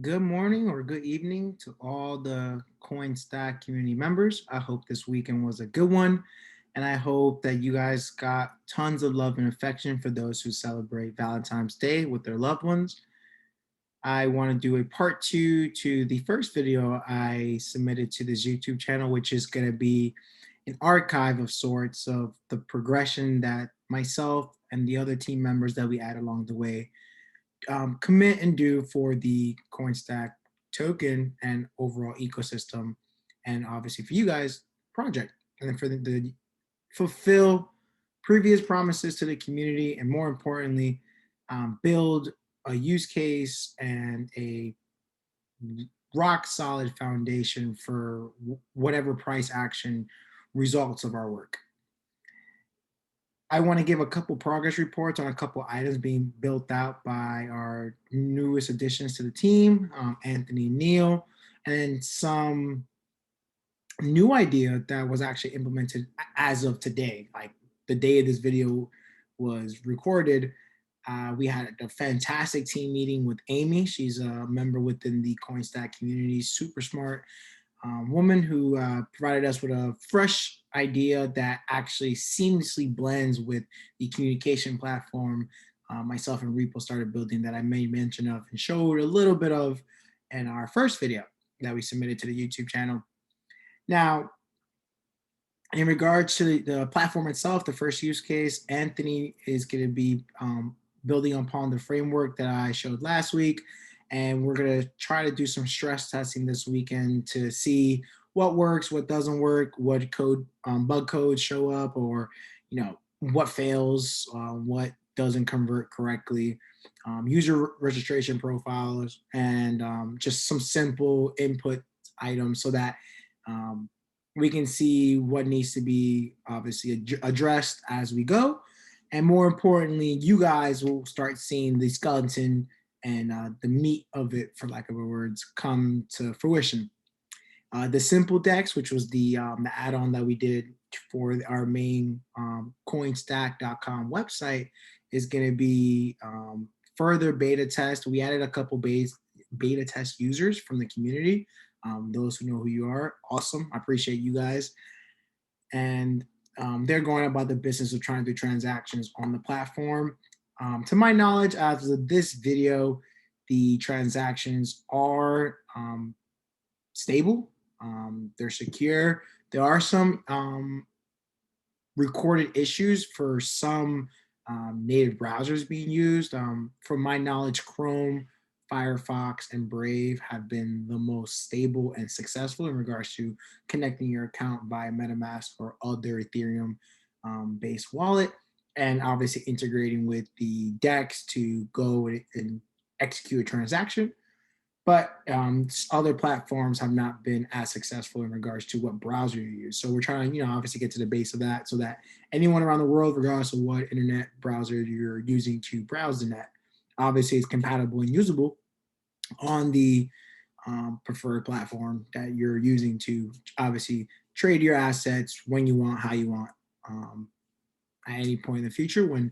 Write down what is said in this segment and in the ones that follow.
Good morning or good evening to all the CoinStack community members. I hope this weekend was a good one, and I hope that you guys got tons of love and affection for those who celebrate Valentine's Day with their loved ones. I want to do a part two to the first video I submitted to this YouTube channel, which is going to be an archive of sorts of the progression that myself and the other team members that we add along the way commit and do for the CoinStack token and overall ecosystem, and obviously for you guys, project, and then for the fulfill previous promises to the community, and more importantly, build a use case and a rock solid foundation for whatever price action results of our work. I want to give a couple progress reports on a couple items being built out by our newest additions to the team, Anthony Neal, and some new idea that was actually implemented as of today. Like the day this video was recorded, we had a fantastic team meeting with Amy. She's a member within the CoinStack community, super smart woman who provided us with a fresh idea that actually seamlessly blends with the communication platform myself and Repo started building that I made mention of and showed a little bit of in our first video that we submitted to the YouTube channel. Now, in regards to the platform itself, the first use case, Anthony is going to be building upon the framework that I showed last week. And we're going to try to do some stress testing this weekend to see what works, what doesn't work, what code, bug codes show up, or, what fails, what doesn't convert correctly, user registration profiles, and just some simple input items so that we can see what needs to be obviously addressed as we go. And more importantly, you guys will start seeing the skeleton and the meat of it, for lack of a words, come to fruition. The Simple Dex, which was the add-on that we did for our main coinstack.com website, is going to be further beta test. We added a couple beta test users from the community. Those who know who you are, awesome. I appreciate you guys. And they're going about the business of trying to do transactions on the platform. To my knowledge, as of this video, the transactions are stable. They're secure. There are some recorded issues for some native browsers being used. From my knowledge, Chrome, Firefox, and Brave have been the most stable and successful in regards to connecting your account via MetaMask or other Ethereum based wallet, and obviously integrating with the DEX to go and execute a transaction. But other platforms have not been as successful in regards to what browser you use. So we're trying, obviously get to the base of that so that anyone around the world, regardless of what internet browser you're using to browse the net, obviously is compatible and usable on the preferred platform that you're using to obviously trade your assets when you want, how you want, at any point in the future when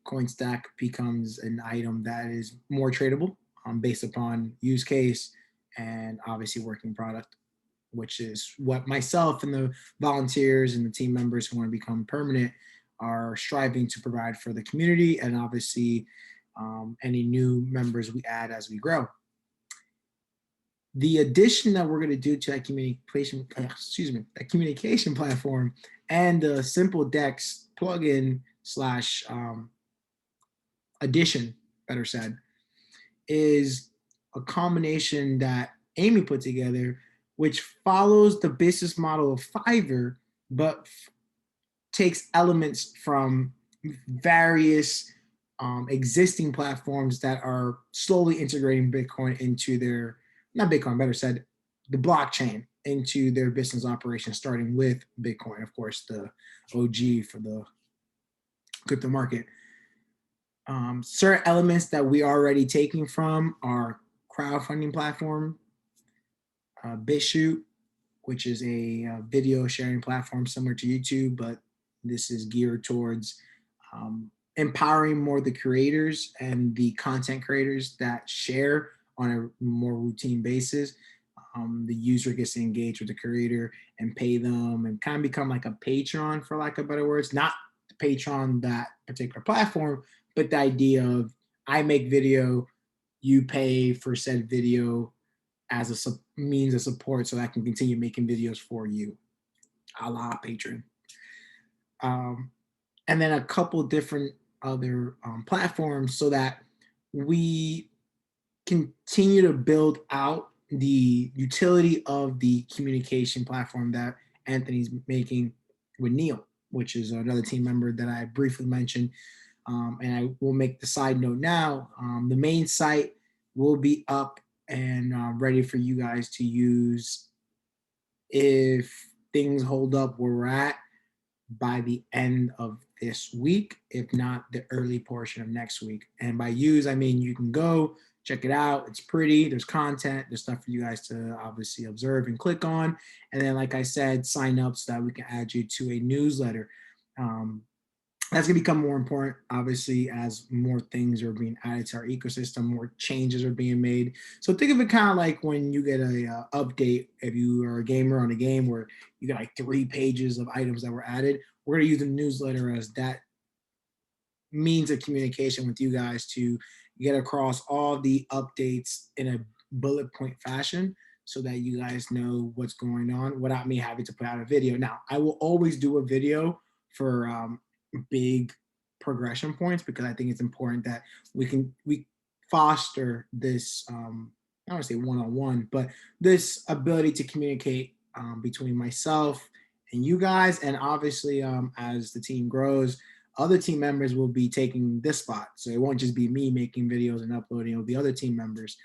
CoinStack becomes an item that is more tradable based upon use case and obviously working product, which is what myself and the volunteers and the team members who want to become permanent are striving to provide for the community, and obviously any new members we add as we grow. The addition that we're going to do to that communication platform and the Simple Dex plugin slash addition, better said, is a combination that Amy put together, which follows the business model of Fiverr, but takes elements from various existing platforms that are slowly integrating Bitcoin into their, not Bitcoin, better said, the blockchain into their business operations, starting with Bitcoin, of course, the OG for the crypto market. Certain elements that we are already taking from our crowdfunding platform, BitChute, which is a video sharing platform similar to YouTube, but this is geared towards empowering more the creators and the content creators that share on a more routine basis. The user gets to engage with the creator and pay them and kind of become like a patron, for lack of better words, not the patron that particular platform, but the idea of I make video, you pay for said video as a means of support so I can continue making videos for you, a la Patreon. And then a couple different other platforms so that we continue to build out the utility of the communication platform that Anthony's making with Neil, which is another team member that I briefly mentioned. And I will make the side note now. The main site will be up and ready for you guys to use if things hold up where we're at by the end of this week, if not the early portion of next week. And by use, I mean you can go check it out. It's pretty. There's content. There's stuff for you guys to obviously observe and click on. And then, like I said, sign up so that we can add you to a newsletter. That's going to become more important, obviously, as more things are being added to our ecosystem, more changes are being made. So think of it kind of like when you get a update, if you are a gamer on a game where you got like 3 pages of items that were added. We're going to use the newsletter as that means of communication with you guys to get across all the updates in a bullet point fashion so that you guys know what's going on without me having to put out a video. Now, I will always do a video for big progression points because I think it's important that we foster this I don't want to say one-on-one, but this ability to communicate between myself and you guys, and obviously as the team grows, other team members will be taking this spot. So it won't just be me making videos and uploading, it'll be other team members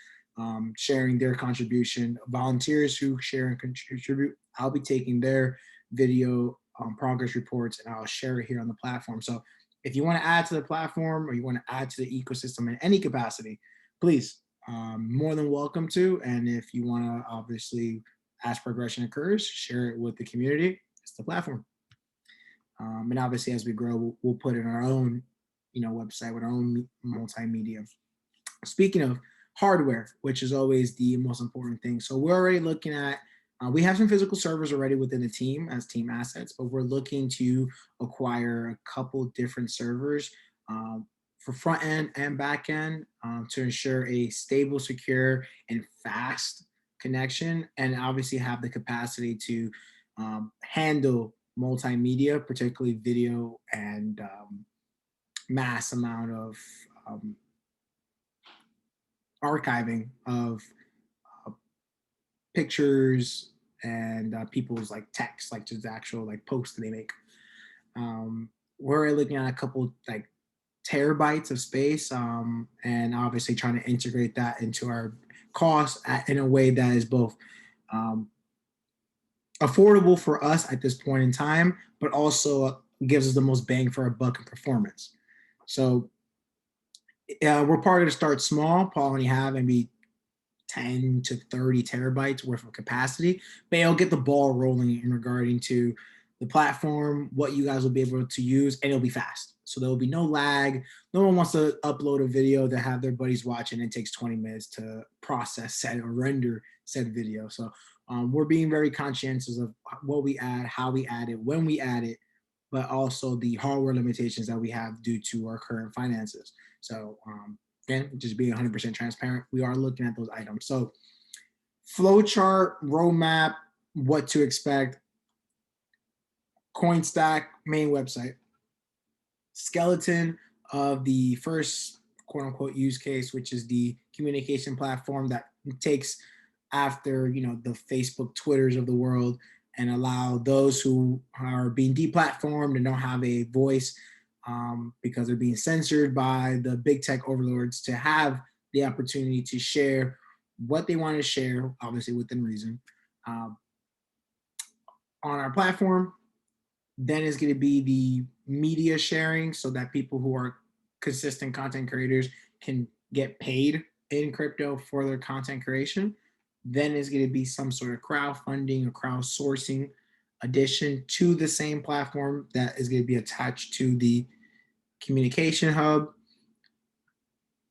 sharing their contribution, volunteers who share and contribute. I'll be taking their video progress reports and I'll share it here on the platform. So if you want to add to the platform or you want to add to the ecosystem in any capacity, please, more than welcome to. And if you want to obviously, as progression occurs, share it with the community. It's the platform. And obviously, as we grow, we'll put in our own, website with our own multimedia. Speaking of hardware, which is always the most important thing. So we're already looking at, we have some physical servers already within the team as team assets, but we're looking to acquire a couple different servers for front end and back end to ensure a stable, secure, and fast connection, and obviously have the capacity to handle multimedia, particularly video and mass amount of archiving of pictures and people's like text, like just actual like posts that they make. We're looking at a couple like terabytes of space, and obviously trying to integrate that into our costs in a way that is both affordable for us at this point in time, but also gives us the most bang for our buck in performance. So we're probably going to start small, probably have maybe 10 to 30 terabytes worth of capacity, but it'll get the ball rolling in regarding to the platform, what you guys will be able to use, and it'll be fast. So there will be no lag. No one wants to upload a video to have their buddies watching. It takes 20 minutes to process said or render said video. So we're being very conscientious of what we add, how we add it, when we add it, but also the hardware limitations that we have due to our current finances. So again, just being 100% transparent, we are looking at those items. So flowchart, roadmap, what to expect, CoinStack main website, skeleton of the first quote unquote use case, which is the communication platform that takes after the Facebook, Twitters of the world, and allow those who are being deplatformed and don't have a voice because they're being censored by the big tech overlords to have the opportunity to share what they want to share, obviously within reason, on our platform. Then is going to be the media sharing so that people who are consistent content creators can get paid in crypto for their content creation. Then is going to be some sort of crowdfunding or crowdsourcing addition to the same platform that is going to be attached to the communication hub.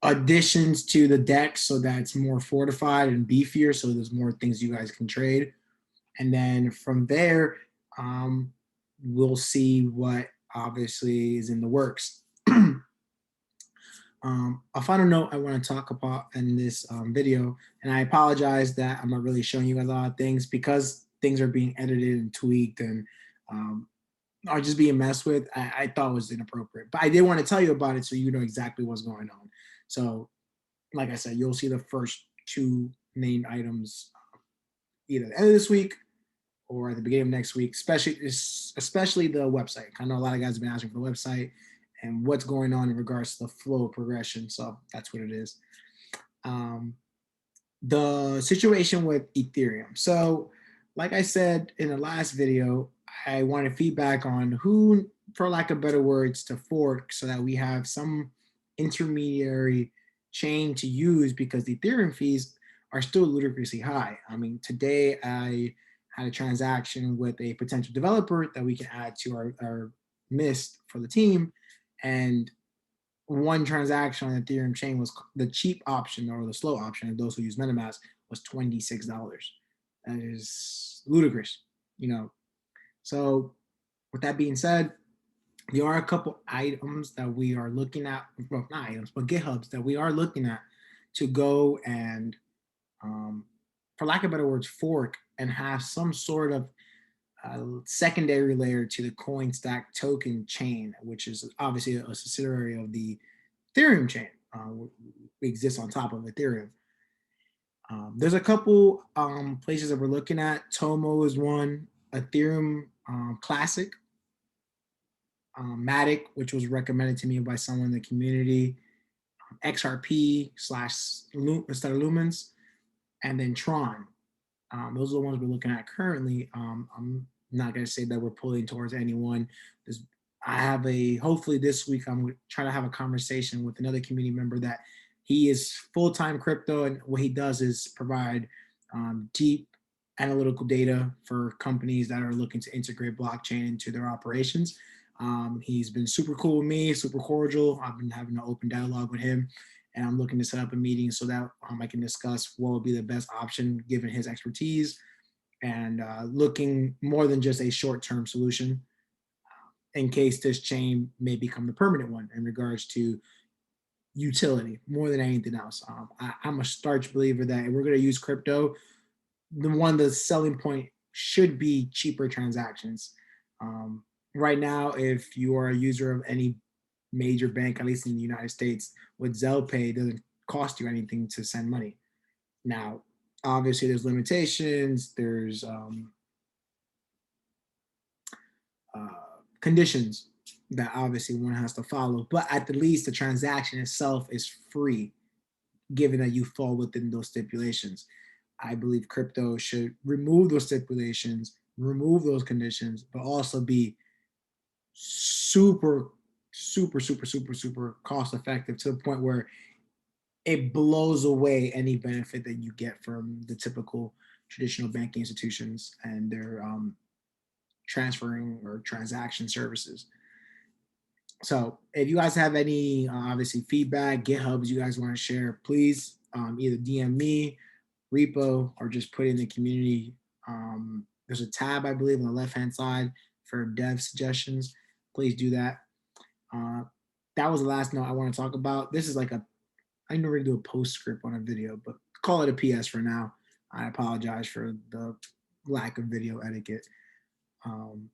additions to the deck so that it's more fortified and beefier, so there's more things you guys can trade. And then from there, um, we'll see what obviously is in the works. A final note I want to talk about in this video, and I apologize that I'm not really showing you guys a lot of things because things are being edited and tweaked and um, are just being messed with. I thought was inappropriate, but I did want to tell you about it so you know exactly what's going on. So, like I said, you'll see the first two named items either at the end of this week or at the beginning of next week, especially the website. I know a lot of guys have been asking for the website and what's going on in regards to the flow progression. So that's what it is. Um, the situation with Ethereum. So, like I said in the last video, I wanted feedback on who, for lack of better words, to fork so that we have some intermediary chain to use because the Ethereum fees are still ludicrously high. I mean, today I had a transaction with a potential developer that we can add to our list for the team. And one transaction on Ethereum chain was the cheap option or the slow option, and those who use MetaMask was $26. That is ludicrous, you know. So, with that being said, there are a couple items that we are looking at, well, not items, but GitHubs that we are looking at to go and, for lack of better words, fork and have some sort of secondary layer to the CoinStack token chain, which is obviously a subsidiary of the Ethereum chain. Exists on top of Ethereum. There's a couple places that we're looking at. Tomo is one. Ethereum Classic, Matic, which was recommended to me by someone in the community. XRP instead of Lumens, and then Tron. Those are the ones we're looking at currently. I'm not going to say that we're pulling towards anyone. I have hopefully this week, I'm trying to have a conversation with another community member that he is full-time crypto, and what he does is provide deep analytical data for companies that are looking to integrate blockchain into their operations. He's been super cool with me, super cordial. I've been having an open dialogue with him, and I'm looking to set up a meeting so that I can discuss what will be the best option given his expertise and looking more than just a short-term solution in case this chain may become the permanent one in regards to utility more than anything else. I'm a starch believer that if we're going to use crypto, the selling point should be cheaper transactions. Right now, if you are a user of any major bank, at least in the United States, with Zelle Pay, it doesn't cost you anything to send money. Now, obviously, there's limitations. There's uh, conditions that obviously one has to follow. But at the least, the transaction itself is free, given that you fall within those stipulations. I believe crypto should remove those stipulations, remove those conditions, but also be super, super cost effective to the point where it blows away any benefit that you get from the typical traditional banking institutions and their transferring or transaction services. So if you guys have any obviously feedback, GitHubs you guys want to share, please either DM me, repo, or just put it in the community. There's a tab, I believe, on the left-hand side for dev suggestions. Please do that. Uh, that was the last note I want to talk about. This is like I never do a postscript on a video, but call it a PS for now. I apologize for the lack of video etiquette. Um,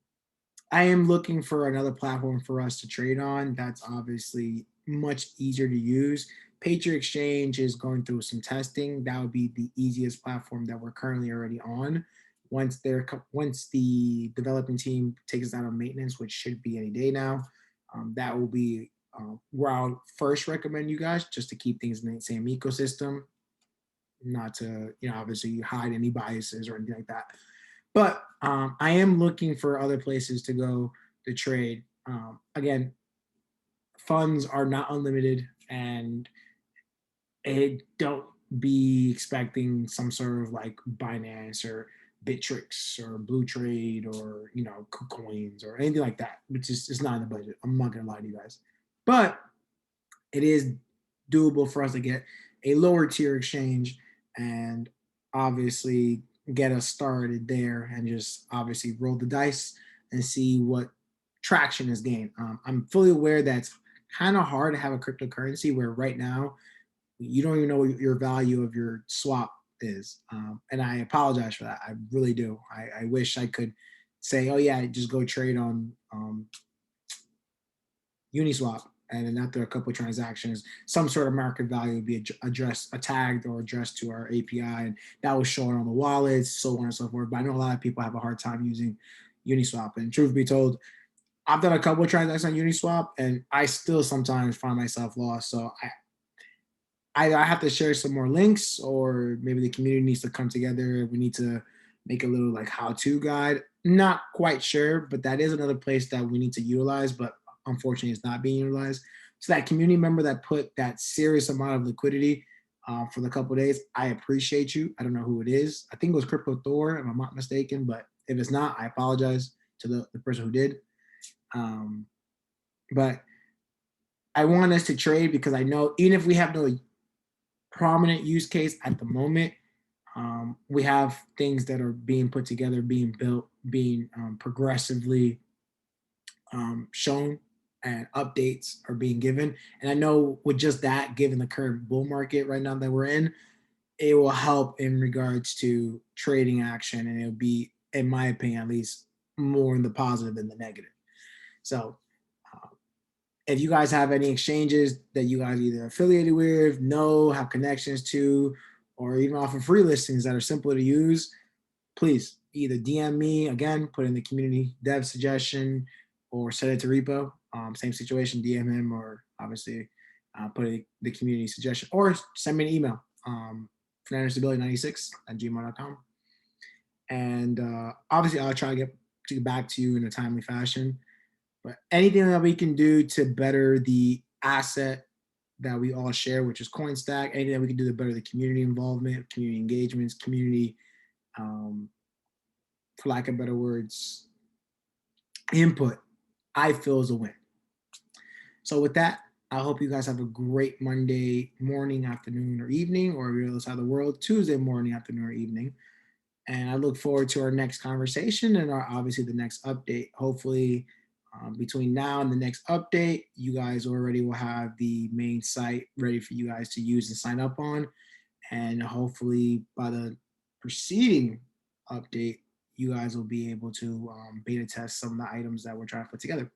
I am looking for another platform for us to trade on that's obviously much easier to use. Patriot Exchange is going through some testing. That would be the easiest platform that we're currently already on. Once the developing team takes us out of maintenance, which should be any day now, that will be where I'll first recommend you guys just to keep things in the same ecosystem, not to obviously hide any biases or anything like that. But I am looking for other places to go to trade. Again, funds are not unlimited, and don't be expecting some sort of like Binance or Bittrex or Blue Trade or KuCoins or anything like that, which is it's not in the budget. I'm not gonna lie to you guys, but it is doable for us to get a lower tier exchange and obviously get us started there and just obviously roll the dice and see what traction is gained. I'm fully aware that it's kind of hard to have a cryptocurrency where right now you don't even know what your value of your swap is. And I apologize for that. I really do. I wish I could say, oh yeah, just go trade on Uniswap, and then after a couple of transactions, some sort of market value would be addressed, tagged or addressed to our API, and that was shown on the wallets, so on and so forth. But I know a lot of people have a hard time using Uniswap, and truth be told, I've done a couple of transactions on Uniswap, and I still sometimes find myself lost. So I have to share some more links, or maybe the community needs to come together. We need to make a little like how-to guide. Not quite sure, but that is another place that we need to utilize. But unfortunately, it's not being utilized. So that community member that put that serious amount of liquidity for the couple of days, I appreciate you. I don't know who it is. I think it was Crypto Thor, if I'm not mistaken. But if it's not, I apologize to the person who did. Um, but I want us to trade because I know even if we have no prominent use case at the moment. We have things that are being put together, being built, being progressively shown, and updates are being given. And I know with just that, given the current bull market right now that we're in, it will help in regards to trading action, and it'll be, in my opinion, at least more in the positive than the negative. So if you guys have any exchanges that you guys either affiliated with, know, have connections to, or even offer free listings that are simple to use, please either DM me, again, put in the community dev suggestion, or send it to Repo. Same situation, DM him, or obviously put in the community suggestion, or send me an email, fernandostability96@gmail.com. And obviously, I'll try to get back to you in a timely fashion. But anything that we can do to better the asset that we all share, which is CoinStack, anything that we can do to better the community involvement, community engagements, community, for lack of better words, input, I feel is a win. So with that, I hope you guys have a great Monday morning, afternoon, or evening, or if you're on the other side of the world, Tuesday morning, afternoon, or evening. And I look forward to our next conversation and obviously the next update. Hopefully, between now and the next update, you guys already will have the main site ready for you guys to use and sign up on. And hopefully, by the preceding update, you guys will be able to beta test some of the items that we're trying to put together.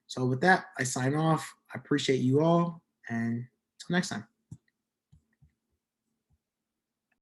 So, with that, I sign off. I appreciate you all, and until next time.